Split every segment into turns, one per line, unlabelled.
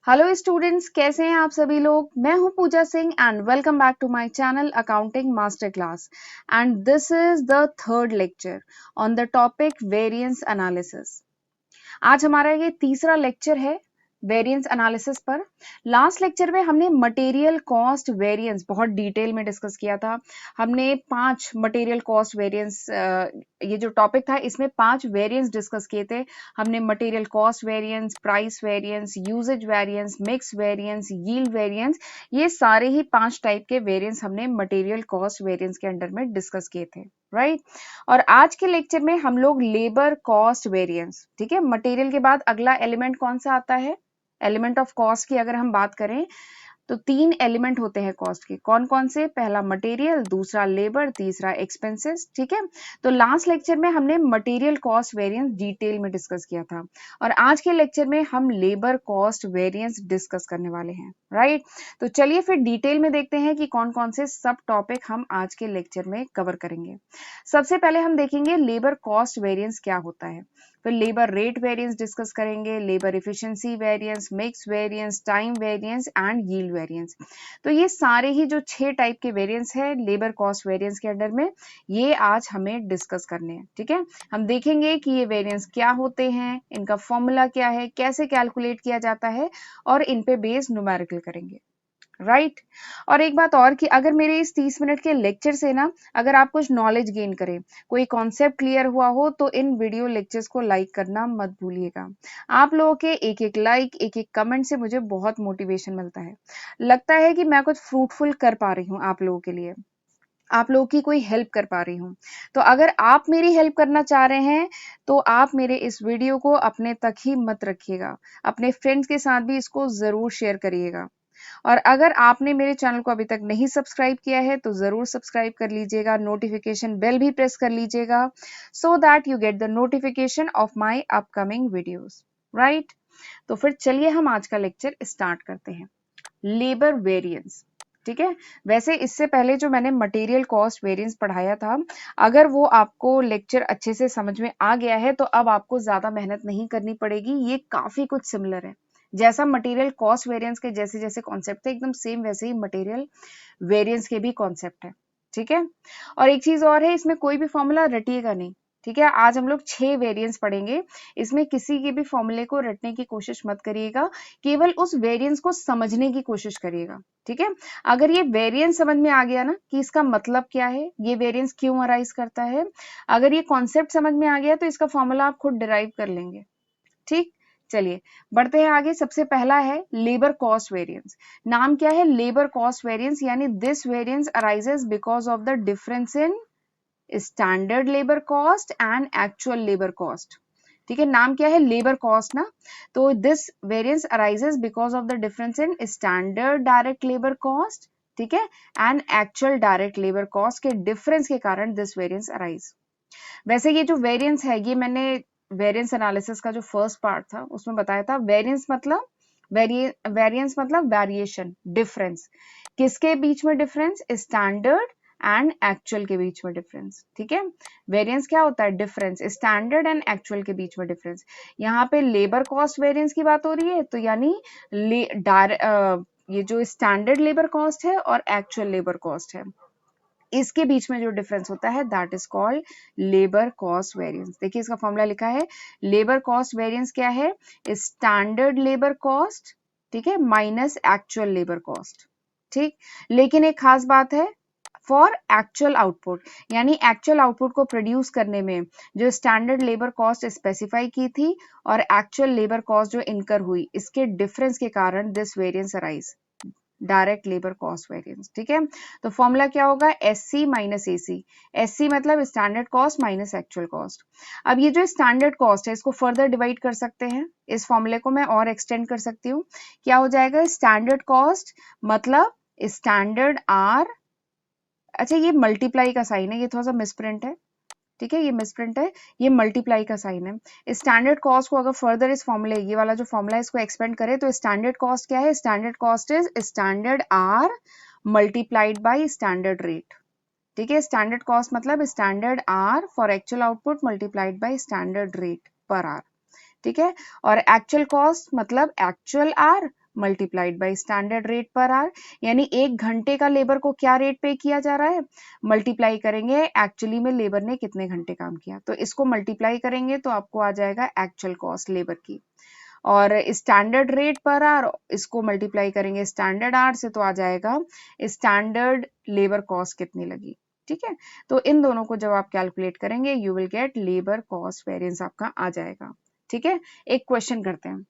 Hello students, कैसे हैं आप सभी लोग। मैं हूं Pooja Singh and welcome back to my channel accounting master class. And this is the third lecture on the topic variance analysis. आज हमारा ये तीसरा लेक्चर है वेरिएंस एनालिसिस पर। लास्ट लेक्चर में हमने मटेरियल कॉस्ट वेरिएंस बहुत डिटेल में डिस्कस किया था। हमने 5 मटेरियल कॉस्ट वेरिएंस, ये जो टॉपिक था इसमें 5 वेरिएंस डिस्कस किए थे। हमने material cost variance, price variance, usages variance, mix variance, yield variance, ये सारे ही 5 टाइप के वेरिएंस हमने मटेरियल कॉस्ट वेरिएंस के अंडर में डिस्कस किए थे, राइट। और आज के लेक्चर में हम लोग लेबर कॉस्ट वेरिएंस, ठीक है। मटेरियल के बाद अगला एलिमेंट कौन सा आता है, एलिमेंट ऑफ कॉस्ट की अगर हम बात करें तो 3 एलिमेंट होते हैं कॉस्ट के। कौन कौन से? पहला मटेरियल, दूसरा लेबर, तीसरा एक्सपेंसेस, ठीक है। तो लास्ट लेक्चर में हमने मटेरियल कॉस्ट वेरिएंस डिटेल में डिस्कस किया था और आज के लेक्चर में हम लेबर कॉस्ट वेरिएंस डिस्कस करने वाले हैं, राइट। तो चलिए फिर डिटेल में देखते हैं कि कौन कौन से सब टॉपिक हम आज के लेक्चर में कवर करेंगे। सबसे पहले हम देखेंगे लेबर कॉस्ट वेरिएंस क्या होता है, फिर लेबर रेट वेरिएंस डिस्कस करेंगे, labour efficiency variance, mix variance, time variance and yield variance. तो ये सारे ही जो 6 टाइप के वेरिएंस है लेबर कॉस्ट वेरिएंस के अंडर में, ये आज हमें डिस्कस करने हैं, ठीक है। हम देखेंगे कि ये वेरिएंस क्या होते हैं, इनका फॉर्मूला क्या है, कैसे कैलकुलेट किया जाता है और इन पे बेस्ड न्यूमेरिकल करेंगे, राइट। और एक बात और कि अगर मेरे इस 30 मिनट के लेक्चर से ना अगर आप कुछ नॉलेज गेन करें, कोई कॉन्सेप्ट क्लियर हुआ हो, तो इन वीडियो लेक्चर्स को लाइक करना मत भूलिएगा। आप लोगों के एक एक लाइक, एक एक कमेंट से मुझे बहुत मोटिवेशन मिलता है। लगता है कि मैं कुछ फ्रूटफुल कर पा रही हूँ आप लोगों के लिए, आप लोगों की कोई हेल्प कर पा रही हूँ। तो अगर आप मेरी हेल्प करना चाह रहे हैं तो आप मेरे इस वीडियो को अपने तक ही मत रखिएगा, अपने फ्रेंड्स के साथ भी इसको जरूर शेयर करिएगा। और अगर आपने मेरे चैनल को अभी तक नहीं सब्सक्राइब किया है तो जरूर सब्सक्राइब कर लीजिएगा, नोटिफिकेशन बेल भी प्रेस कर लीजिएगा, so that you get the notification of my upcoming videos, right. तो फिर चलिए हम आज का लेक्चर स्टार्ट करते हैं। लेबर वेरिएंस, ठीक है। वैसे इससे पहले जो मैंने मटेरियल कॉस्ट वेरिएंस पढ़ाया था, अगर वो आपको लेक्चर अच्छे से समझ में आ गया है तो अब आपको ज्यादा मेहनत नहीं करनी पड़ेगी, ये काफी कुछ सिमिलर है। जैसा मटेरियल कॉस्ट वेरिएंस के जैसे जैसे कॉन्सेप्ट है एकदम सेम वैसे ही मटेरियल वेरिएंस के भी कॉन्सेप्ट है, ठीक है। और एक चीज और है, इसमें कोई भी फॉर्मूला रटिएगा नहीं, ठीक है। आज हम लोग 6 वेरिएंस पढ़ेंगे, इसमें किसी के भी फॉर्मूले को रटने की कोशिश मत करिएगा, केवल उस वेरिएंस को समझने की कोशिश करिएगा, ठीक है। अगर ये वेरिएंस समझ में आ गया ना कि इसका मतलब क्या है, ये वेरिएंस क्यों अराइज करता है, अगर ये कॉन्सेप्ट समझ में आ गया तो इसका फॉर्मूला आप खुद डिराइव कर लेंगे, ठीक। चलिए बढ़ते हैं आगे। सबसे पहला है लेबर कॉस्ट वेरिएंस। नाम क्या है? लेबर कॉस्ट वेरिएंस, यानी this variance arises because of the difference in standard labour cost and actual labour cost, ठीक है। नाम क्या है? लेबर कॉस्ट ना, तो this variance arises because of the difference in standard direct labour cost, ठीक है, and actual direct labour cost के डिफरेंस के कारण दिस वेरिएंस अराइज। वैसे ये जो वेरिएंस है, ये मैंने वेरिएंस एनालिसिस का जो फर्स्ट पार्ट था उसमें बताया था। वेरिएंस मतलब वेरिएंस मतलब वेरिएशन, डिफरेंस। किसके बीच में डिफरेंस? स्टैंडर्ड एंड एक्चुअल के बीच में डिफरेंस, ठीक है। वेरिएंस क्या होता है? डिफरेंस, स्टैंडर्ड एंड एक्चुअल के बीच में डिफरेंस। यहाँ पे लेबर कॉस्ट वेरिएंस की बात हो रही है, तो यानी ये जो स्टैंडर्ड लेबर कॉस्ट है और एक्चुअल लेबर कॉस्ट है, इसके बीच में जो डिफरेंस होता है that is called labour cost variance. देखिए इसका फॉर्मूला लिखा है, लेबर कॉस्ट वेरिएंस क्या है? स्टैंडर्ड लेबर कॉस्ट, ठीक है, माइनस एक्चुअल लेबर कॉस्ट, ठीक। लेकिन एक खास बात है, फॉर एक्चुअल आउटपुट, यानी एक्चुअल आउटपुट को प्रोड्यूस करने में जो स्टैंडर्ड लेबर कॉस्ट स्पेसिफाई की थी और एक्चुअल लेबर कॉस्ट जो इनकर हुई, इसके डिफरेंस के कारण this variance arise, direct labour cost variance, ठीक है। तो फॉर्मूला क्या होगा? SC minus AC. एससी मतलब standard cost minus actual cost. अब ये जो स्टैंडर्ड कॉस्ट है इसको फर्दर डिवाइड कर सकते हैं, इस फॉर्मूले को मैं और एक्सटेंड कर सकती हूँ। क्या हो जाएगा? स्टैंडर्ड कॉस्ट मतलब स्टैंडर्ड आर, अच्छा ये मल्टीप्लाई का साइन है, ये थोड़ा सा मिसप्रिंट है, ठीक है, ये मिसप्रिंट है, ये मल्टीप्लाई का साइन है। स्टैंडर्ड कॉस्ट को अगर फर्दर इस फॉर्मूले, ये वाला जो फॉर्मूला है इसको एक्सपेंड करें तो स्टैंडर्ड कॉस्ट क्या है? Standard cost is standard hour multiplied by standard rate, ठीक है। स्टैंडर्ड कॉस्ट मतलब standard hour for actual output multiplied by standard rate पर आर, ठीक है। और एक्चुअल कॉस्ट मतलब actual hour multiplied by standard rate पर आवर, यानी 1 घंटे का लेबर को क्या रेट पे किया जा रहा है, मल्टीप्लाई करेंगे एक्चुअली में लेबर ने कितने घंटे काम किया, तो इसको मल्टीप्लाई करेंगे तो आपको आ जाएगा एक्चुअल कॉस्ट लेबर की, और स्टैंडर्ड रेट पर आवर इसको मल्टीप्लाई करेंगे स्टैंडर्ड आवर से तो आ जाएगा स्टैंडर्ड लेबर कॉस्ट कितनी लगी। ठीक है, तो इन दोनों को जब आप कैलकुलेट करेंगे you will get labour cost variance आपका आ जाएगा। ठीक है, एक क्वेश्चन करते हैं,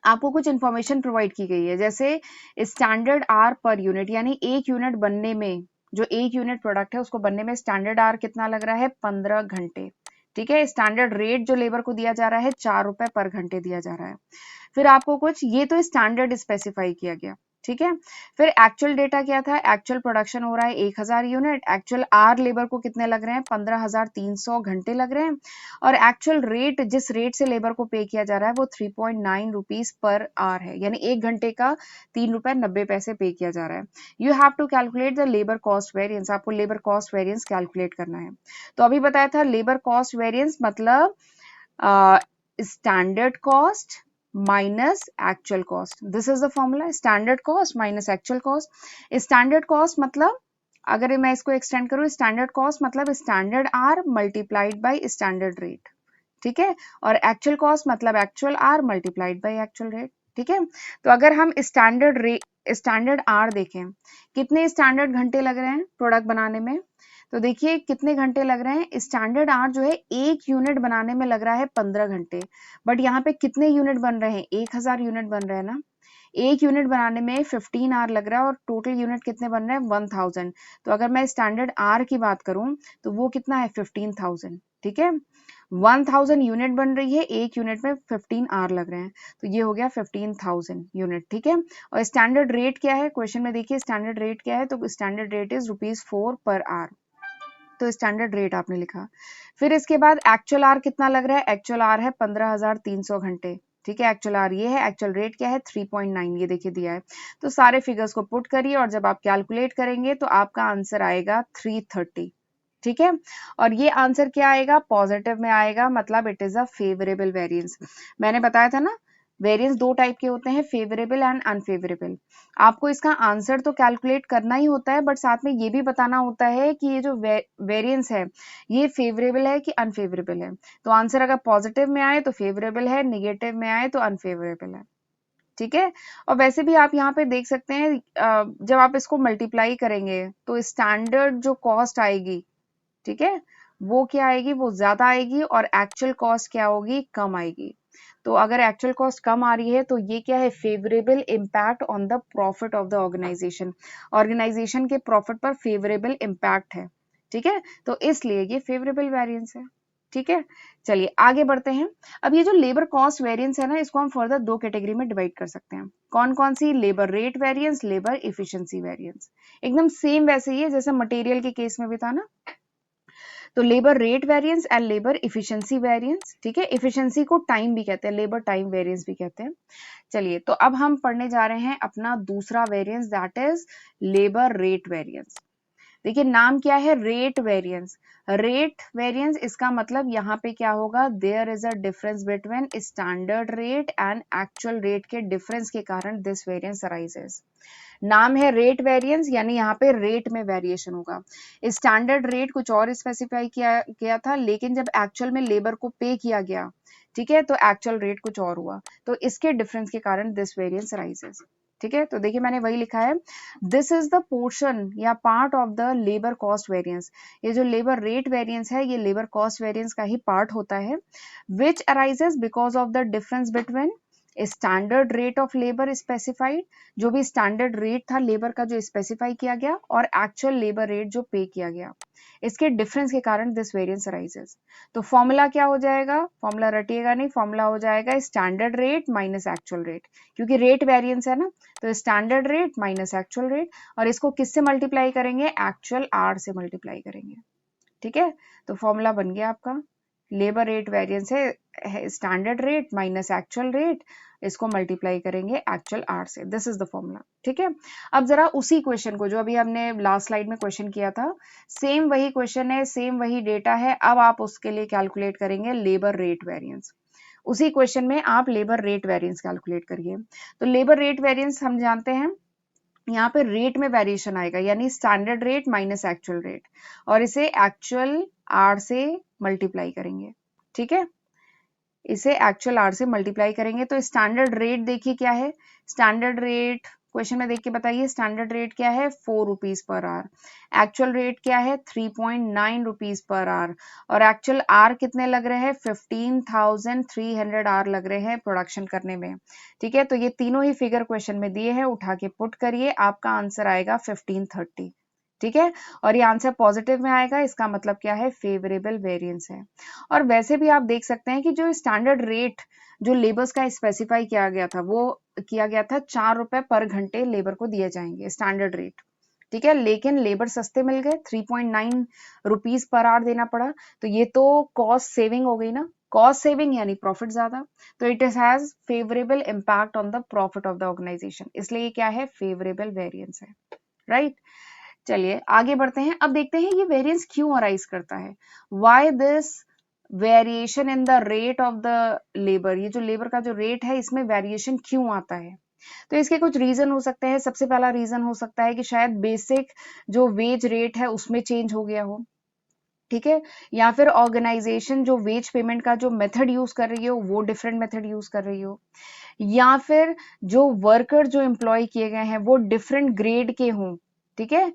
आपको कुछ इंफॉर्मेशन प्रोवाइड की गई है, जैसे स्टैंडर्ड आर पर यूनिट, यानी एक यूनिट बनने में, जो एक यूनिट प्रोडक्ट है उसको बनने में स्टैंडर्ड आर कितना लग रहा है, 15 घंटे। ठीक है, स्टैंडर्ड रेट जो लेबर को दिया जा रहा है 4 रुपए पर घंटे दिया जा रहा है। फिर आपको कुछ, ये तो स्टैंडर्ड स्पेसिफाई किया गया। ठीक है, फिर एक्चुअल डेटा क्या था, एक्चुअल प्रोडक्शन हो रहा है 1000 यूनिट, एक्चुअल आर लेबर को कितने लग रहे हैं, 15,300 घंटे लग रहे हैं, और एक्चुअल रेट जिस रेट से लेबर को पे किया जा रहा है वो 3.9 रुपीज पर आवर है, यानी 1 घंटे का 3 रुपए 90 पैसे पे किया जा रहा है। You have to calculate the labour cost variance, आपको लेबर कॉस्ट वेरिएंस कैलकुलेट करना है। तो अभी बताया था लेबर कॉस्ट वेरिएंस मतलब standard cost minus actual cost, this is the formula, standard cost minus actual cost. Standard cost मतलब, अगर मैं इसको एक्सटेंड करूं, स्टैंडर्ड कॉस्ट मतलब standard hour multiplied by standard rate. ठीक है, और एक्चुअल कॉस्ट मतलब actual hour multiplied by actual rate. ठीक है, तो अगर हम स्टैंडर्ड आर देखें, कितने स्टैंडर्ड घंटे लग रहे हैं प्रोडक्ट बनाने में, तो देखिए कितने घंटे लग रहे हैं, स्टैंडर्ड आर जो है एक यूनिट बनाने में लग रहा है 15 घंटे, बट यहाँ पे कितने यूनिट बन रहे हैं, 1000 यूनिट बन रहे हैं ना, एक यूनिट बनाने में 15 आवर लग रहा है, और टोटल यूनिट कितने बन रहे हैं 1000। तो अगर मैं स्टैंडर्ड आर की बात करूं तो वो कितना है 15,000। ठीक है, 1000 यूनिट बन रही है, एक यूनिट में 15 आवर लग रहे हैं, तो ये हो गया 15,000 यूनिट। ठीक है, और स्टैंडर्ड रेट क्या है, क्वेश्चन में देखिए स्टैंडर्ड रेट क्या है, तो standard rate is ₹4 per hour, तो स्टैंडर्ड रेट आपने लिखा। फिर इसके बाद एक्चुअल आर कितना लग रहा है, एक्चुअल आर है 15,300 घंटे। ठीक है, एक्चुअल आर ये है, एक्चुअल रेट क्या है 3.9, ये देखिए दिया है। तो सारे फिगर्स को पुट करिए और जब आप कैलकुलेट करेंगे तो आपका आंसर आएगा 330। ठीक है, और ये आंसर क्या आएगा, पॉजिटिव में आएगा, मतलब it is a favourable variance. मैंने बताया था ना, वेरिएंस दो टाइप के होते हैं, फेवरेबल एंड अनफेवरेबल। आपको इसका आंसर तो कैलकुलेट करना ही होता है, बट साथ में ये भी बताना होता है कि ये जो वेरिएंस है ये फेवरेबल है कि अनफेवरेबल है। तो आंसर अगर पॉजिटिव में आए तो फेवरेबल है, निगेटिव में आए तो अनफेवरेबल है। ठीक है, और वैसे भी आप यहाँ पे देख सकते हैं, जब आप इसको मल्टीप्लाई करेंगे तो स्टैंडर्ड जो कॉस्ट आएगी, ठीक है, वो क्या आएगी, वो ज्यादा आएगी, और एक्चुअल कॉस्ट क्या होगी, कम आएगी। तो अगर एक्चुअल कॉस्ट कम आ रही है तो ये क्या है, favourable impact on the profit of the organisation, organisation के प्रॉफिट पर फेवरेबल इम्पैक्ट है। ठीक है, तो इसलिए ये फेवरेबल वेरिएंस है। ठीक है, चलिए आगे बढ़ते हैं। अब ये जो लेबर कॉस्ट वेरिएंस है ना, इसको हम फर्दर दो कैटेगरी में डिवाइड कर सकते हैं। कौन कौन सी, labour rate variance, labour efficiency variance. एकदम सेम वैसे ही है जैसे मटेरियल के केस में भी था ना। तो labour rate variance and labour efficiency variance. ठीक है, इफिशिएंसी को टाइम भी कहते हैं, लेबर टाइम वेरिएंस भी कहते हैं। चलिए, तो अब हम पढ़ने जा रहे हैं अपना दूसरा variance, that is labour rate variance. देखिए नाम क्या है, रेट वेरिएंस। रेट वेरिएंस इसका मतलब यहाँ पे क्या होगा, there is a difference between standard rate and actual rate के डिफरेंस के कारण दिस वेरिएंस अराइजेस। नाम है रेट वेरिएंस, यानी यहाँ पे रेट में वेरिएशन होगा। स्टैंडर्ड रेट कुछ और स्पेसिफाई किया था, लेकिन जब एक्चुअल में लेबर को पे किया गया, ठीक है, तो एक्चुअल रेट कुछ और हुआ, तो इसके डिफरेंस के कारण दिस वेरिएंस अराइजेस। ठीक है, तो देखिए मैंने वही लिखा है, दिस इज द पोर्शन या part of the labour cost variance. ये जो लेबर रेट वेरिएंस है ये लेबर कॉस्ट वेरिएंस का ही पार्ट होता है, which arises because of the difference between standard rate of labour specified, जो भी स्टैंडर्ड रेट था लेबर का जो स्पेसिफाई किया गया, और एक्चुअल लेबर रेट जो पे किया गया, इसके डिफरेंस के कारण दिस वेरिएंस अराइजेस। तो फॉर्मूला क्या हो जाएगा, फॉर्मूला रटिएगा नहीं, फॉर्मूला हो जाएगा standard rate minus actual rate, क्योंकि रेट वेरिएंस है ना, तो standard rate minus actual rate, और इसको किससे मल्टीप्लाई करेंगे, एक्चुअल आर से मल्टीप्लाई करेंगे। ठीक है, तो फॉर्मूला बन गया आपका, लेबर रेट वेरिएंस है standard rate minus actual rate, इसको मल्टीप्लाई करेंगे एक्चुअल आर से, दिस इज द फॉर्मूला। ठीक है, अब जरा उसी क्वेश्चन को जो अभी हमने लास्ट स्लाइड में क्वेश्चन किया था, सेम वही क्वेश्चन है, सेम वही डेटा है, अब आप उसके लिए कैलकुलेट करेंगे लेबर रेट वेरिएंस। उसी क्वेश्चन में आप लेबर रेट वेरिएंस कैलकुलेट करिए। तो लेबर रेट वेरिएंस हम जानते हैं यहाँ पे रेट में वेरिएशन आएगा, यानी standard rate minus actual rate, और इसे एक्चुअल आर से मल्टीप्लाई करेंगे। ठीक है, इसे एक्चुअल आर से मल्टीप्लाई करेंगे। तो स्टैंडर्ड रेट देखिए क्या है, स्टैंडर्ड रेट क्वेश्चन में देख के बताइए, स्टैंडर्ड रेट क्या है 4 rupees per hour, actual rate क्या है 3.9 रुपीज पर आवर, और एक्चुअल आर कितने लग रहे हैं 15,300 आवर लग रहे हैं प्रोडक्शन करने में। ठीक है, तो ये तीनों ही फिगर क्वेश्चन में दिए हैं, उठा के पुट करिए, आपका आंसर आएगा 1530। ठीक है, और ये आंसर पॉजिटिव में आएगा, इसका मतलब क्या है फेवरेबल वेरिएंस है। और वैसे भी आप देख सकते हैं कि जो स्टैंडर्ड रेट जो लेबर्स का स्पेसिफाई किया गया था, वो किया गया था 4 रुपए पर घंटे लेबर को दिए जाएंगे स्टैंडर्ड रेट। ठीक है, लेकिन लेबर सस्ते मिल गए, 3.9 रुपीज पर आवर देना पड़ा, तो ये तो कॉस्ट सेविंग हो गई ना, कॉस्ट सेविंग यानी प्रॉफिट ज्यादा, तो it has favourable impact on the profit of the organisation, इसलिए ये क्या है फेवरेबल वेरिएंस है। राइट, चलिए आगे बढ़ते हैं। अब देखते हैं ये वेरिएंस क्यों अराइज करता है, why this variation in the rate of the labour, ये जो लेबर का जो रेट है इसमें वेरिएशन क्यों आता है। तो इसके कुछ रीजन हो सकते हैं। सबसे पहला रीजन हो सकता है कि शायद बेसिक जो वेज रेट है उसमें चेंज हो गया हो। ठीक है, या फिर ऑर्गेनाइजेशन जो वेज पेमेंट का जो मेथड यूज कर रही हो वो डिफरेंट मेथड यूज कर रही हो, या फिर जो वर्कर जो एम्प्लॉय किए गए हैं वो डिफरेंट ग्रेड के हों। ठीक है,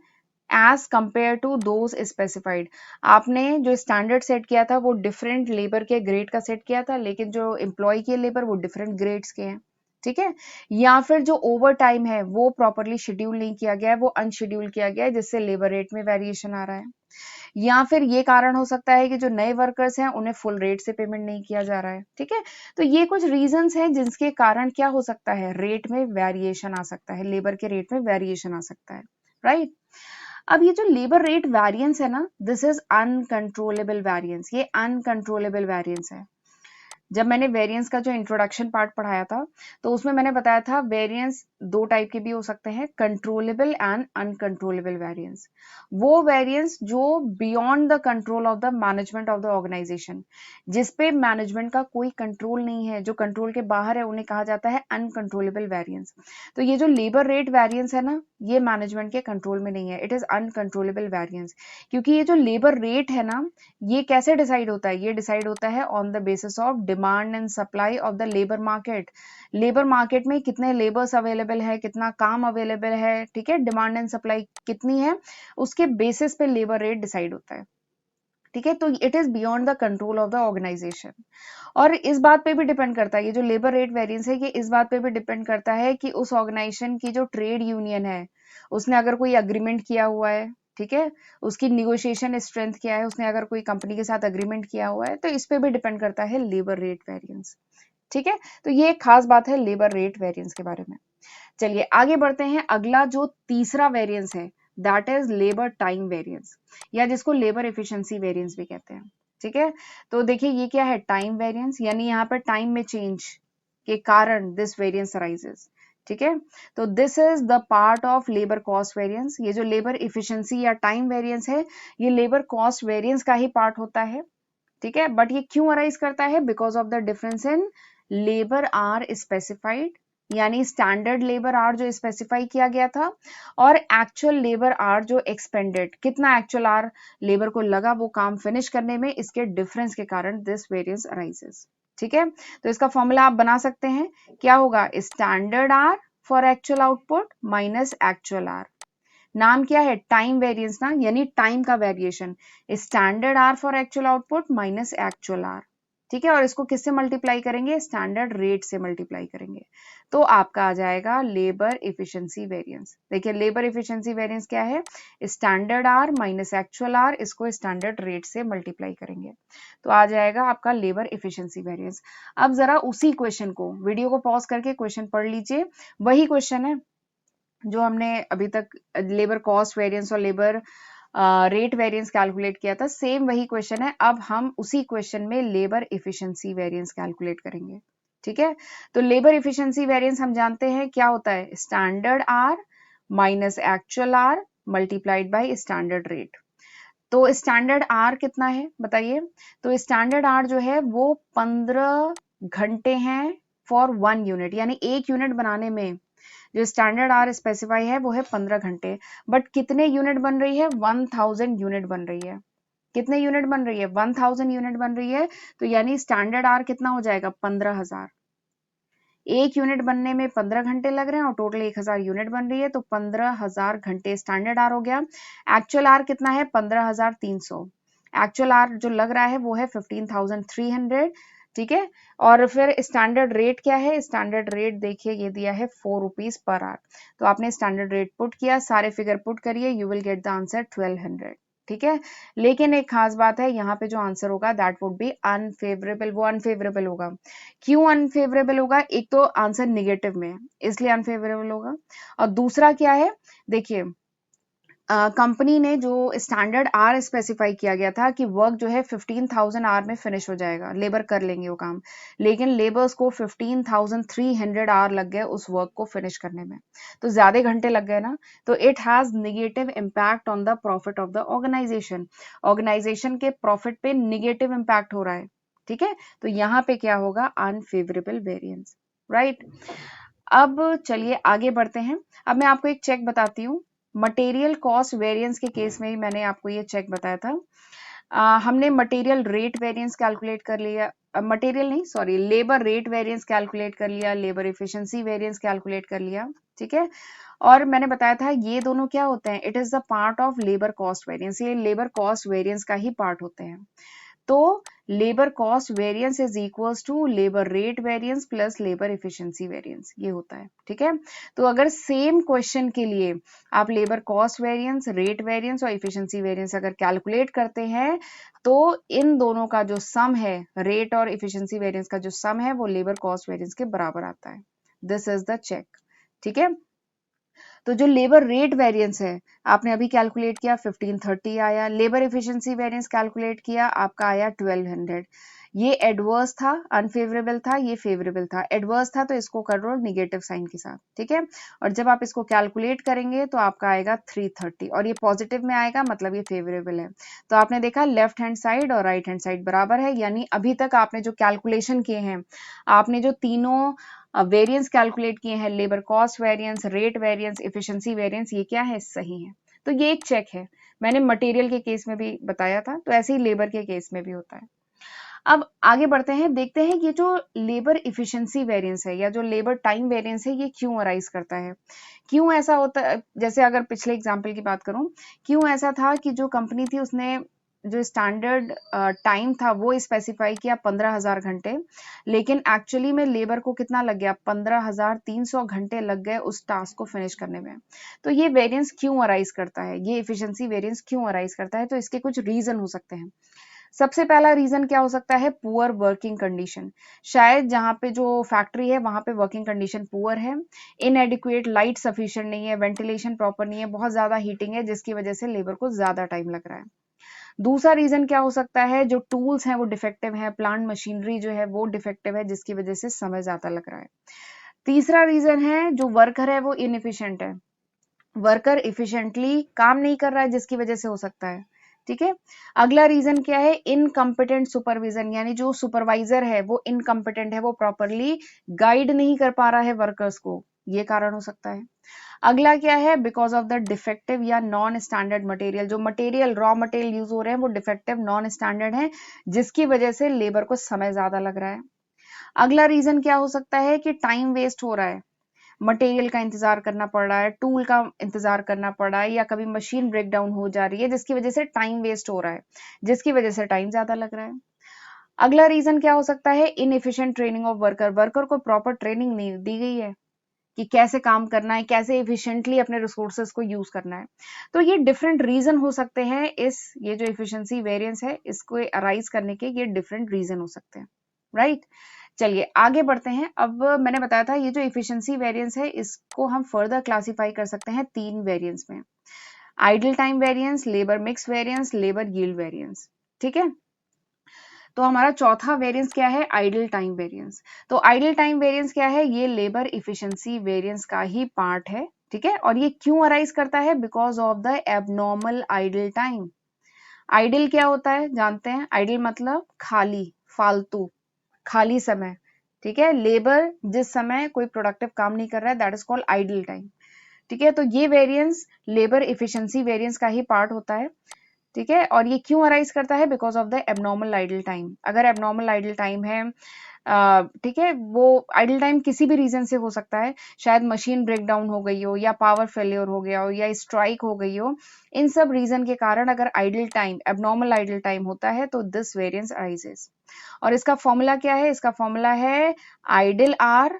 as compare to those specified, आपने जो स्टैंडर्ड सेट किया था वो डिफरेंट लेबर के ग्रेड का सेट किया था, लेकिन जो एम्प्लॉय किए लेबर वो डिफरेंट ग्रेड्स के हैं। ठीक है, या फिर जो ओवर टाइम है वो प्रॉपरली शेड्यूल नहीं किया गया है, वो अनशेड्यूल किया गया है, जिससे लेबर रेट में वेरिएशन आ रहा है। या फिर ये कारण हो सकता है कि जो नए वर्कर्स हैं उन्हें फुल रेट से पेमेंट नहीं किया जा रहा है। ठीक है, तो ये कुछ रीजंस हैं जिसके कारण क्या हो सकता है, रेट में वेरिएशन आ सकता है, लेबर के रेट में वेरिएशन आ सकता है। राइट, अब ये जो लेबर रेट वेरिएंस है ना, दिस इज अनकंट्रोलेबल वेरिएंस, ये अनकंट्रोलेबल वेरिएंस है। जब मैंने वेरिएंस का जो इंट्रोडक्शन पार्ट पढ़ाया था, तो उसमें मैंने बताया था वेरिएंस दो टाइप के भी हो सकते हैं, कंट्रोलेबल एंड अनकंट्रोलेबल वेरिएंस। वो वेरिएंस जो beyond the control of the management of the organisation, जिसपे मैनेजमेंट का कोई कंट्रोल नहीं है, जो कंट्रोल के बाहर है, उन्हें कहा जाता है अनकंट्रोलेबल वेरिएंस। तो ये जो लेबर रेट वेरिएंस है ना, ये मैनेजमेंट के कंट्रोल में नहीं है, इट इज अनकंट्रोलेबल वेरिएंस। क्योंकि ये जो लेबर रेट है ना, ये कैसे डिसाइड होता है, ये डिसाइड होता है on the basis of demand and supply of the labour market. Labour market में कितने लेबर्स अवेलेबल है, कितना काम अवेलेबल है, ठीक है, डिमांड एंड सप्लाई कितनी है, उसके बेसिस पे लेबर रेट डिसाइड होता है। ठीक है, तो it is beyond the control of the organisation. और इस बात पे भी डिपेंड करता है, ये जो लेबर रेट वेरिएंस है, ये इस बात पे भी डिपेंड करता है कि उस ऑर्गेनाइजेशन की जो ट्रेड यूनियन है, उसने अगर कोई अग्रीमेंट किया हुआ है, ठीक है, उसकी निगोशिएशन स्ट्रेंथ क्या है, उसने अगर कोई कंपनी के साथ अग्रीमेंट किया हुआ है, तो इस पे भी डिपेंड करता है लेबर रेट वेरिएंस। ठीक है, तो ये एक खास बात है लेबर रेट वेरिएंस के बारे में। चलिए आगे बढ़ते हैं। अगला जो तीसरा वेरिएंस है, that is labour time variance, या जिसको लेबर एफिशिएंसी वेरिएंस भी कहते हैं। ठीक है, तो देखिए ये क्या है, टाइम वेरिएंस, यानी यहाँ पर टाइम में चेंज के कारण दिस वेरिएंस अराइजेस। ठीक है, तो this is the part of labour cost variance. ये जो लेबर एफिशिएंसी या टाइम वेरिएंस है, ये लेबर कॉस्ट वेरिएंस का ही पार्ट होता है। ठीक है, बट ये क्यों अराइज करता है, because of the difference in labour hour specified, यानी स्टैंडर्ड लेबर आर जो स्पेसिफाई किया गया था, और एक्चुअल लेबर आर जो एक्सपेंडेड, कितना एक्चुअल आर लेबर को लगा वो काम फिनिश करने में, इसके डिफरेंस के कारण दिस वेरिएंस अराइजेस। ठीक है, तो इसका फॉर्मूला आप बना सकते हैं, क्या होगा, standard hour for actual output minus actual hour. नाम क्या है, टाइम वेरिएंस ना, यानी टाइम का variation, standard hour for actual output minus actual hour. ठीक है, और इसको किससे मल्टीप्लाई करेंगे, स्टैंडर्ड रेट से मल्टीप्लाई करेंगे, तो आपका आ जाएगा लेबर एफिशिएंसी वेरिएंस। देखिए लेबर एफिशिएंसी वेरिएंस क्या है, standard hour minus actual hour, इसको स्टैंडर्ड रेट से मल्टीप्लाई करेंगे, तो आ जाएगा आपका लेबर एफिशिएंसी वेरिएंस। अब जरा उसी क्वेश्चन को, वीडियो को पॉज करके क्वेश्चन पढ़ लीजिए, वही क्वेश्चन है जो हमने अभी तक लेबर कॉस्ट वेरिएंस और लेबर रेट वेरिएंस कैलकुलेट किया था, सेम वही क्वेश्चन है। अब हम उसी क्वेश्चन में लेबर एफिशिएंसी वेरिएंस कैलकुलेट करेंगे। ठीक है, तो लेबर एफिशिएंसी वेरिएंस हम जानते हैं क्या होता है, standard hour minus actual hour multiplied by standard rate. तो स्टैंडर्ड आर कितना है बताइए, तो स्टैंडर्ड आर जो है वो 15 घंटे हैं फॉर 1 यूनिट, यानी 1 यूनिट बनाने में जो स्टैंडर्ड आर स्पेसिफाई है वो है 15 घंटे, बट कितने यूनिट बन रही है? 1000 यूनिट बन रही है। कितने यूनिट बन रही है? 1000 यूनिट बन रही है, तो यानी स्टैंडर्ड आर कितना हो जाएगा? 15,000। एक यूनिट बनने में 15 घंटे लग रहे हैं और टोटल 1000 यूनिट बन रही है, तो 15,000 घंटे स्टैंडर्ड आर हो गया। एक्चुअल आर कितना है? 15,300। एक्चुअल आर जो लग रहा है वो है 15,300, ठीक है। और फिर स्टैंडर्ड रेट क्या है? स्टैंडर्ड रेट देखिए ये दिया है 4 रुपीज पर आवर। तो आपने स्टैंडर्ड रेट पुट किया, सारे फिगर पुट करिए, you will get the answer 1200, ठीक है। लेकिन एक खास बात है, यहाँ पे जो आंसर होगा दैट वुड बी अनफेवरेबल। वो अनफेवरेबल होगा, क्यों अनफेवरेबल होगा? एक तो आंसर निगेटिव में है इसलिए अनफेवरेबल होगा, और दूसरा क्या है, देखिए कंपनी ने जो स्टैंडर्ड आर स्पेसिफाई किया गया था कि वर्क जो है 15,000 आवर में फिनिश हो जाएगा, लेबर कर लेंगे वो काम, लेकिन लेबर्स को 15,300 आवर लग गए उस वर्क को फिनिश करने में, तो ज्यादा घंटे लग गए ना, तो it has negative impact on the profit of the organisation. Organisation के प्रॉफिट पे निगेटिव इम्पैक्ट हो रहा है, ठीक है। तो यहाँ पे क्या होगा? Unfavourable variance, right. अब चलिए आगे बढ़ते हैं। अब मैं आपको एक चेक बताती हूँ। मटेरियल कॉस्ट वेरिएंस के केस में ही मैंने आपको ये चेक बताया था। हमने मटेरियल रेट वेरिएंस कैलकुलेट कर लिया, मटेरियल नहीं sorry, labour rate variance calculate कर लिया, लेबर एफिशिएंसी वेरिएंस कैलकुलेट कर लिया, ठीक है। और मैंने बताया था ये दोनों क्या होते हैं? It is the part of labour cost variance, ये लेबर कॉस्ट वेरिएंस का ही पार्ट होते हैं। तो labour cost variance is equals to labour rate variance plus labour efficiency variance, ये होता है, ठीक है। तो अगर सेम क्वेश्चन के लिए आप labour cost variance, rate variance और एफिशिएंसी वेरिएंस अगर कैलकुलेट करते हैं, तो इन दोनों का जो सम है, रेट और एफिशिएंसी वेरिएंस का जो सम है, वो लेबर कॉस्ट वेरिएंस के बराबर आता है। दिस इज द चेक, ठीक है। तो जो लेबर रेट वेरिएंस है आपने अभी कैलकुलेट किया 1530 आया, लेबर एफिशिएंसी वेरिएंस कैलकुलेट किया आपका आया 1200। ये एडवर्स था, अनफेवरेबल था, ये फेवरेबल था। एडवर्स था तो इसको कर लो निगेटिव साइन के साथ, ठीक है। और जब आप इसको कैलकुलेट करेंगे तो आपका आएगा 330, और ये पॉजिटिव में आएगा मतलब ये फेवरेबल है। तो आपने देखा लेफ्ट हैंड साइड और राइट हैंड साइड बराबर है, यानी अभी तक आपने जो कैलकुलेशन किए हैं, आपने जो तीनों वेरिएंस कैलकुलेट किए हैं, labour cost variance, rate variance, efficiency variance, ये क्या है? सही है। तो ये एक चेक है, मैंने मटेरियल के केस में भी बताया था, तो ऐसे ही लेबर के केस में भी होता है। अब आगे बढ़ते हैं, देखते हैं ये जो लेबर इफिशिएंसी वेरिएंस है या जो लेबर टाइम वेरिएंस है, ये क्यों अराइज करता है, क्यों ऐसा होता है। जैसे अगर पिछले एग्जांपल की बात करूं, क्यों ऐसा था कि जो कंपनी थी उसने जो स्टैंडर्ड टाइम था वो स्पेसिफाई किया 15,000 घंटे, लेकिन एक्चुअली में लेबर को कितना लग गया? 15,300 घंटे लग गए उस टास्क को फिनिश करने में। तो ये वेरिएंस क्यों अराइज करता है, ये एफिशिएंसी वेरिएंस क्यों अराइज करता है? तो इसके कुछ रीजन हो सकते हैं। सबसे पहला रीजन क्या हो सकता है? Poor working condition. शायद जहां पे जो फैक्ट्री है वहां पे वर्किंग कंडीशन पुअर है, इनएडिक्वेट लाइट सफिशिएंट नहीं है, वेंटिलेशन प्रॉपर नहीं है, बहुत ज्यादा हीटिंग है जिसकी वजह से लेबर को ज्यादा टाइम लग रहा है। दूसरा रीजन क्या हो सकता है? जो टूल्स हैं वो डिफेक्टिव है, प्लांट मशीनरी जो है वो डिफेक्टिव है जिसकी वजह से समय ज्यादा लग रहा है। तीसरा रीजन है जो वर्कर है वो इनएफिशिएंट है, वर्कर इफिशिएंटली काम नहीं कर रहा है जिसकी वजह से हो सकता है, ठीक है। अगला रीजन क्या है? इनकम्पिटेंट सुपरविजन, यानी जो सुपरवाइजर है वो इनकम्पिटेंट है, वो प्रॉपरली गाइड नहीं कर पा रहा है वर्कर्स को, ये कारण हो सकता है। अगला क्या है? बिकॉज ऑफ द डिफेक्टिव या नॉन स्टैंडर्ड मटेरियल, जो मटेरियल रॉ मटेरियल यूज हो रहे हैं वो डिफेक्टिव नॉन स्टैंडर्ड है जिसकी वजह से लेबर को समय ज्यादा लग रहा है। अगला रीजन क्या हो सकता है? कि टाइम वेस्ट हो रहा है, मटेरियल का इंतजार करना पड़ रहा है, टूल का इंतजार करना पड़ रहा है, या कभी मशीन ब्रेक डाउन हो जा रही है जिसकी वजह से टाइम वेस्ट हो रहा है, जिसकी वजह से टाइम ज्यादा लग रहा है। अगला रीजन क्या हो सकता है? Inefficient training of worker, worker को प्रॉपर ट्रेनिंग नहीं दी गई है कि कैसे काम करना है, कैसे एफिशिएंटली अपने रिसोर्सेज को यूज करना है। तो ये डिफरेंट रीजन हो सकते हैं, ये जो एफिशिएंसी वेरिएंस है इसको अराइज करने के ये डिफरेंट रीजन हो सकते हैं, राइट। चलिए आगे बढ़ते हैं। अब मैंने बताया था ये जो एफिशिएंसी वेरिएंस है इसको हम फर्दर क्लासिफाई कर सकते हैं 3 वेरिएंस में: idol time variance, labour mix variance, labour yield variance, ठीक है। तो हमारा चौथा वेरिएंस क्या है? Idle time variance. तो आइडल टाइम वेरिएंस क्या है? ये लेबर इफिशिएंसी वेरिएंस का ही पार्ट है, ठीक है। और ये क्यों अराइज करता है? Because of the abnormal idle time. Idle क्या होता है जानते हैं? आइडल मतलब खाली, फालतू, खाली समय, ठीक है, लेबर जिस समय कोई प्रोडक्टिव काम नहीं कर रहा है, that is called idle time. ठीक है, तो ये वेरिएंस लेबर इफिशिएंसी वेरिएंस का ही पार्ट होता है। ठीक है, और ये क्यों अराइज करता है? Because of the abnormal idle time. अगर एबनॉर्मल आइडल टाइम है, ठीक है, वो आइडल टाइम किसी भी रीजन से हो सकता है, शायद मशीन ब्रेक डाउन हो गई हो, या पावर फेलियर हो गया हो, या स्ट्राइक हो गई हो, इन सब रीजन के कारण अगर idle time, abnormal idle time होता है, तो दिस वेरिएंस अराइजेस। और इसका फॉर्मूला क्या है? इसका फॉर्मूला है आइडल आर,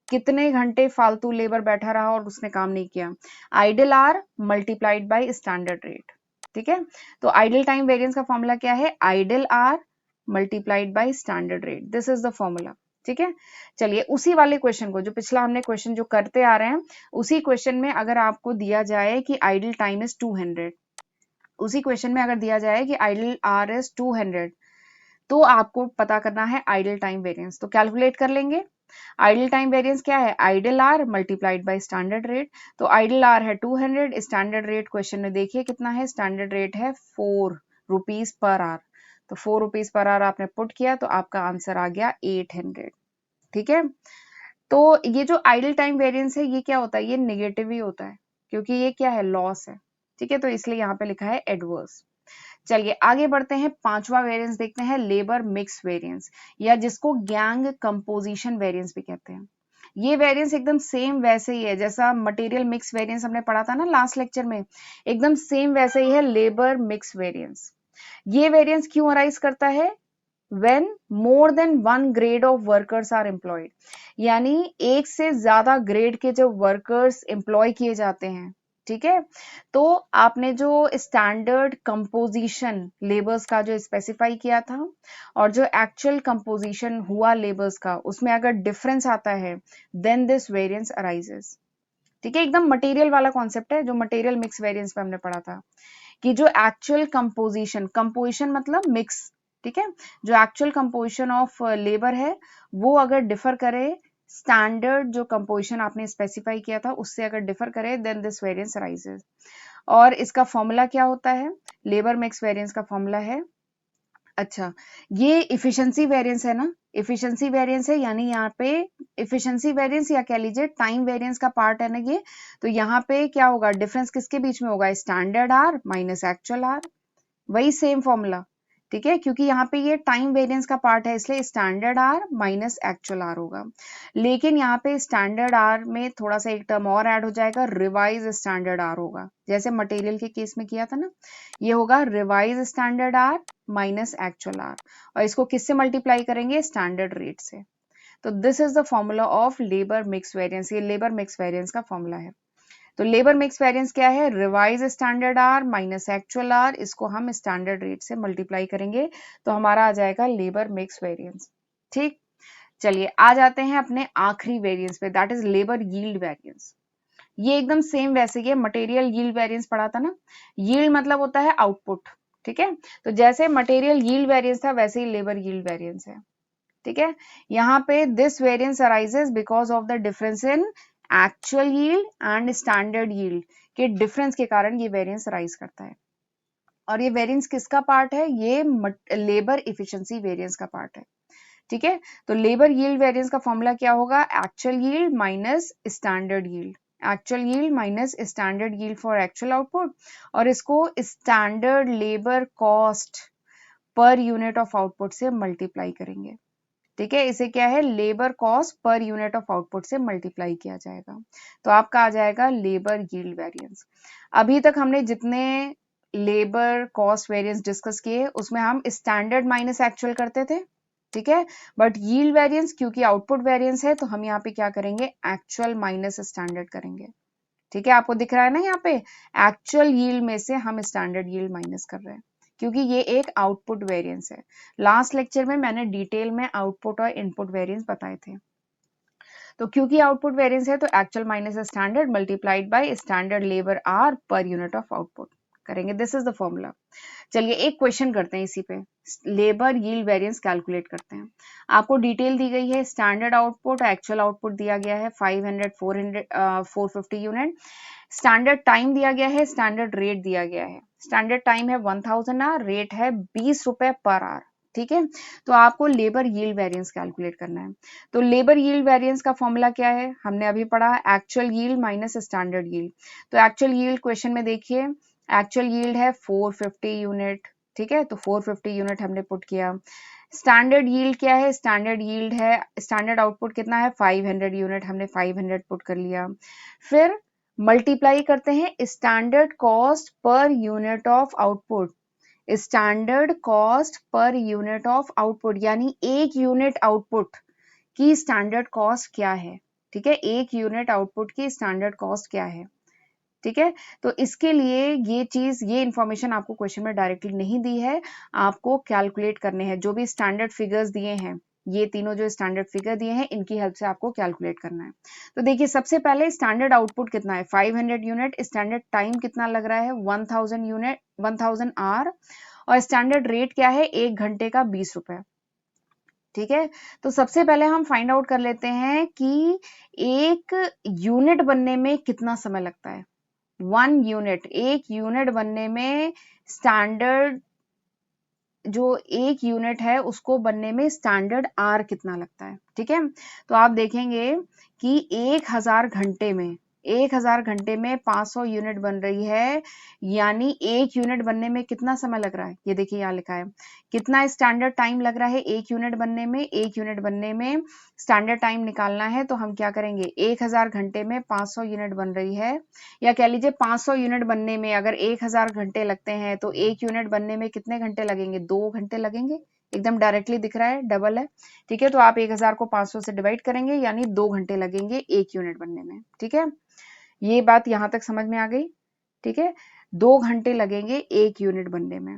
कितने घंटे फालतू लेबर बैठा रहा और उसने काम नहीं किया, idle hour multiplied by standard rate. ठीक है, तो आइडल टाइम वेरिएंस का फॉर्मूला क्या है? Idle hour multiplied by standard rate, this is the formula. ठीक है, चलिए उसी वाले क्वेश्चन को, जो पिछला हमने क्वेश्चन जो करते आ रहे हैं, उसी क्वेश्चन में अगर आपको दिया जाए कि आइडल टाइम इज 200, उसी क्वेश्चन में अगर दिया जाए कि आइडल आर इज 200, तो आपको पता करना है आइडल टाइम वेरिएंस। तो कैलकुलेट कर लेंगे। आइडल टाइम वेरिएंस क्या है? Idle hour multiplied by standard rate. तो आइडल आर है 200, स्टैंडर्ड रेट क्वेश्चन में देखिए कितना है, स्टैंडर्ड रेट है 4 रुपीज पर आवर। तो 4 रुपीज पर आवर आपने पुट किया, तो आपका आंसर आ गया 800। ठीक है, तो ये जो आइडल टाइम वेरिएंस है, ये क्या होता है? ये नेगेटिव ही होता है, क्योंकि ये क्या है? लॉस है। ठीक है, तो इसलिए यहाँ पे लिखा है एडवर्स। चलिए आगे बढ़ते हैं, पांचवा वेरिएंस देखते हैं, लेबर मिक्स वेरिएंस, या जिसको गैंग कंपोजिशन वेरिएंस भी कहते हैं। ये वेरिएंस एकदम सेम वैसे ही है जैसा मटेरियल मिक्स वेरिएंस हमने पढ़ा था ना लास्ट लेक्चर में, एकदम सेम वैसे ही है लेबर मिक्स वेरिएंस। ये वेरिएंस क्यों अराइज करता है? when more than one grade of workers are employed, यानी एक से ज्यादा ग्रेड के जो वर्कर्स एम्प्लॉय किए जाते हैं। ठीक है, तो आपने जो स्टैंडर्ड कंपोजिशन लेबर्स का जो स्पेसिफाई किया था, और जो एक्चुअल कंपोजिशन हुआ लेबर्स का, उसमें अगर डिफरेंस आता है, देन दिस वेरिएंस अराइजेस। ठीक है, एकदम मटेरियल वाला कॉन्सेप्ट है जो मटेरियल मिक्स वेरिएंस पे हमने पढ़ा था, कि जो एक्चुअल कंपोजिशन, कंपोजिशन मतलब मिक्स, ठीक है, जो एक्चुअल कंपोजिशन ऑफ लेबर है, वो अगर डिफर करे स्टैंडर्ड जो कंपोजिशन आपने स्पेसिफाई किया था उससे अगर डिफर करे, देन दिस वेरिएंस अराइजेस। और इसका फॉर्मूला क्या होता है? लेबर मिक्स वेरिएंस का फॉर्मूला है, अच्छा, ये इफिशिएंसी वेरिएंस है ना, इफिशिएंसी वेरिएंस है, यानी यहाँ पे इफिशिएंसी वेरिएंस या कह लीजिए टाइम वेरिएंस का पार्ट है ना ये, तो यहाँ पे क्या होगा? डिफरेंस किसके बीच में होगा? Standard hour minus actual hour, वही सेम फॉर्मूला। ठीक है, क्योंकि यहाँ पे ये टाइम वेरिएंस का पार्ट है, इसलिए standard hour minus actual hour होगा। लेकिन यहाँ पे स्टैंडर्ड आर में थोड़ा सा एक टर्म और ऐड हो जाएगा, रिवाइज स्टैंडर्ड आर होगा, जैसे मटेरियल के केस में किया था ना, ये होगा revise standard hour minus actual hour, और इसको किससे मल्टीप्लाई करेंगे? स्टैंडर्ड रेट से। तो this is the formula of labour mix variance, ये लेबर मिक्स वेरिएंस का फॉर्मूला है। तो लेबर मिक्स वेरिएंस क्या है? Revise standard hour minus actual hour, इसको हम स्टैंडर्ड रेट से मल्टीप्लाई करेंगे, तो हमारा आ जाएगा लेबर मिक्स वेरिएंस। ठीक, चलिए आ जाते हैं अपने आखिरी वेरिएंस पे, that is labour yield variance. ये एकदम सेम वैसे ही मटेरियल यील्ड वेरिएंस पढ़ा था ना, यील्ड मतलब होता है आउटपुट। ठीक है, तो जैसे मटेरियल यील्ड वेरिएंस था, वैसे ही लेबर यील्ड वेरिएंस है। ठीक है, यहाँ पे this variance arises because of the difference in actual yield and standard yield के डिफरेंस के कारण ये वेरिएंस अराइज करता है। और ये वेरिएंस किसका पार्ट है? ये लेबर इफिशिएंसी वेरिएंस का पार्ट है। ठीक है, तो लेबर यील्ड वेरिएंस का फॉर्मूला क्या होगा? Actual yield minus standard yield, actual yield minus standard yield for actual output, और इसको standard labour cost per unit of output से मल्टीप्लाई करेंगे। ठीक है, इसे क्या है? Labour cost per unit of output से मल्टीप्लाई किया जाएगा, तो आपका आ जाएगा लेबर यील्ड वेरिएंस। अभी तक हमने जितने लेबर कॉस्ट वेरिएंस डिस्कस किए, उसमें हम स्टैंडर्ड माइनस एक्चुअल करते थे। ठीक है, बट यील्ड वेरिएंस क्योंकि आउटपुट वेरिएंस है, तो हम यहाँ पे क्या करेंगे? एक्चुअल माइनस स्टैंडर्ड करेंगे। ठीक है, आपको दिख रहा है ना यहाँ पे, एक्चुअल यील्ड में से हम स्टैंडर्ड यील्ड माइनस कर रहे हैं, क्योंकि ये एक आउटपुट वेरिएंस है। लास्ट लेक्चर में मैंने डिटेल में आउटपुट और इनपुट वेरिएंस बताए थे। तो क्योंकि आउटपुट वेरिएंस है, तो actual minus standard multiplied by standard labour hour per unit of output करेंगे, दिस इज द फॉर्मूला। चलिए एक क्वेश्चन करते हैं इसी पे, लेबर यील्ड वेरिएंस कैलकुलेट करते हैं। आपको डिटेल दी गई है, स्टैंडर्ड आउटपुट एक्चुअल आउटपुट दिया गया है 500 400 450 यूनिट, स्टैंडर्ड टाइम दिया गया है, स्टैंडर्ड रेट दिया गया है। स्टैंडर्ड टाइम है 1000 आवर, रेट है 20 रुपए पर आवर। ठीक है। तो आपको लेबर यील्ड वेरिएंस कैलकुलेट करना है। तो लेबर यील्ड वेरिएंस का फॉर्मूला क्या है, हमने अभी पढ़ा, actual yield minus standard yield. तो एक्चुअल यील्ड क्वेश्चन में देखिए, एक्चुअल यील्ड है 450 यूनिट, ठीक है, तो 450 यूनिट हमने पुट किया। स्टैंडर्ड यील्ड क्या है, स्टैंडर्ड यील्ड है, स्टैंडर्ड आउटपुट कितना है 500 यूनिट, हमने 500 पुट कर लिया। फिर मल्टीप्लाई करते हैं standard cost per unit of output, standard cost per unit of output, यानी एक यूनिट आउटपुट की स्टैंडर्ड कॉस्ट क्या है, ठीक है, एक यूनिट आउटपुट की स्टैंडर्ड कॉस्ट क्या है, ठीक है। तो इसके लिए ये इंफॉर्मेशन आपको क्वेश्चन में डायरेक्टली नहीं दी है, आपको कैलकुलेट करने हैं, जो भी स्टैंडर्ड फिगर्स दिए हैं, ये तीनों जो स्टैंडर्ड फिगर दिए हैं, इनकी हेल्प से आपको कैलकुलेट करना है। तो देखिए, सबसे पहले स्टैंडर्ड आउटपुट कितना है 500 यूनिट, स्टैंडर्ड टाइम कितना लग रहा है 1000 यूनिट, 1000 आवर, और स्टैंडर्ड रेट क्या है 1 घंटे का 20 रुपए, ठीक है। तो सबसे पहले हम फाइंड आउट कर लेते हैं कि एक यूनिट बनने में कितना समय लगता है। 1 यूनिट, एक यूनिट बनने में स्टैंडर्ड, जो एक यूनिट है उसको बनने में स्टैंडर्ड आर कितना लगता है, ठीक है। तो आप देखेंगे कि 1000 घंटे में, 1000 घंटे में 500 यूनिट बन रही है, यानी एक यूनिट बनने में कितना समय लग रहा है, ये देखिए यहाँ लिखा है कितना स्टैंडर्ड टाइम लग रहा है एक यूनिट बनने में। एक यूनिट बनने में स्टैंडर्ड टाइम निकालना है तो हम क्या करेंगे, 1000 घंटे में 500 यूनिट बन रही है, या कह लीजिए 500 यूनिट बनने में अगर 1000 घंटे लगते हैं तो एक यूनिट बनने में कितने घंटे लगेंगे, 2 घंटे लगेंगे, एकदम डायरेक्टली दिख रहा है, डबल है, ठीक है। तो आप 1000 को 500 से डिवाइड करेंगे, यानी 2 घंटे लगेंगे एक यूनिट बनने में, ठीक है। ये बात यहां तक समझ में आ गई, ठीक है। 2 घंटे लगेंगे एक यूनिट बनने में,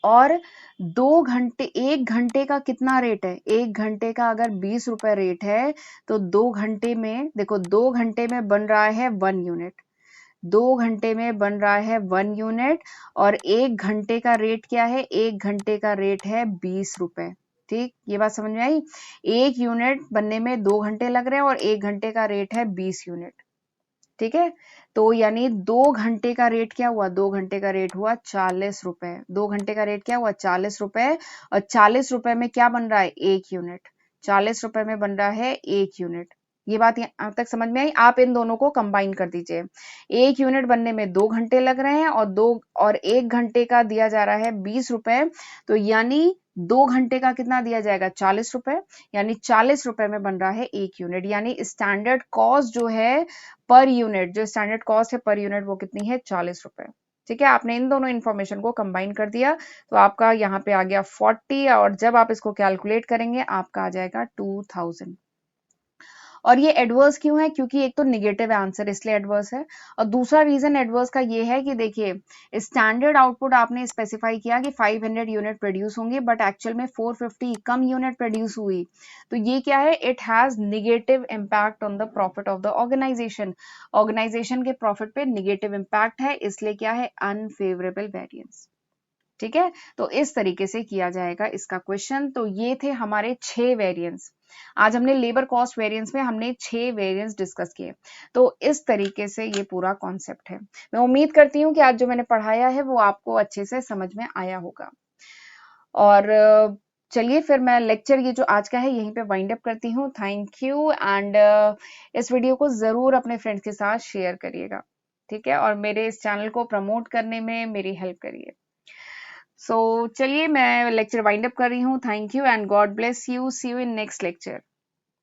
और 2 घंटे, 1 घंटे का कितना रेट है, 1 घंटे का अगर 20 रुपए रेट है, तो 2 घंटे में देखो, 2 घंटे में बन रहा है 1 यूनिट, 2 घंटे में बन रहा है 1 यूनिट, और 1 घंटे का रेट क्या है, 1 घंटे का रेट है 20 रुपए, ठीक, ये बात समझ में आई। एक यूनिट बनने में 2 घंटे लग रहे हैं और 1 घंटे का रेट है 20 यूनिट, ठीक है। तो यानी 2 घंटे का रेट क्या हुआ, 2 घंटे का रेट हुआ 40 रुपए, 2 घंटे का रेट क्या हुआ 40 रुपए, और 40 रुपए में क्या बन रहा है एक यूनिट, 40 रुपए में बन रहा है एक यूनिट। ये बात यहाँ तक समझ में आई। आप इन दोनों को कंबाइन कर दीजिए, एक यूनिट बनने में 2 घंटे लग रहे हैं, और 1 घंटे का दिया जा रहा है 20 रुपए, तो यानी 2 घंटे का कितना दिया जाएगा 40 रुपए, यानी 40 रुपए में बन रहा है एक यूनिट, यानी स्टैंडर्ड कॉस्ट जो है पर यूनिट, जो स्टैंडर्ड कॉस्ट है पर यूनिट वो कितनी है 40 रुपए, ठीक है। आपने इन दोनों इन्फॉर्मेशन को कंबाइन कर दिया, तो आपका यहाँ पे आ गया 40, और जब आप इसको कैलकुलेट करेंगे आपका आ जाएगा 2000। और ये एडवर्स क्यों है, क्योंकि एक तो निगेटिव आंसर इसलिए एडवर्स है, और दूसरा रीजन एडवर्स का ये है कि देखिए, स्टैंडर्ड आउटपुट आपने स्पेसिफाई किया कि 500 यूनिट प्रोड्यूस होंगे, बट एक्चुअल में 450 कम यूनिट प्रोड्यूस हुई, तो ये क्या है, it has negative impact on the profit of the organisation, organisation के प्रॉफिट पे निगेटिव इम्पैक्ट है, इसलिए क्या है अनफेवरेबल वेरिएंस, ठीक है। तो इस तरीके से किया जाएगा इसका क्वेश्चन। तो ये थे हमारे 6 वेरिएंस, आज हमने लेबर कॉस्ट वेरिएंस में हमने 6 वेरिएंस डिस्कस किए। तो इस तरीके से ये पूरा कॉन्सेप्ट है। मैं उम्मीद करती हूँ कि आज जो मैंने पढ़ाया है वो आपको अच्छे से समझ में आया होगा। और चलिए फिर मैं लेक्चर ये जो आज का है यहीं पे वाइंड अप करती हूँ। थैंक यू, एंड इस वीडियो को जरूर अपने फ्रेंड्स के साथ शेयर करिएगा, ठीक है, और मेरे इस चैनल को प्रमोट करने में मेरी हेल्प करिए। सो चलिए मैं लेक्चर वाइंड अप कर रही हूँ। Thank you and God bless you, see you in next lecture.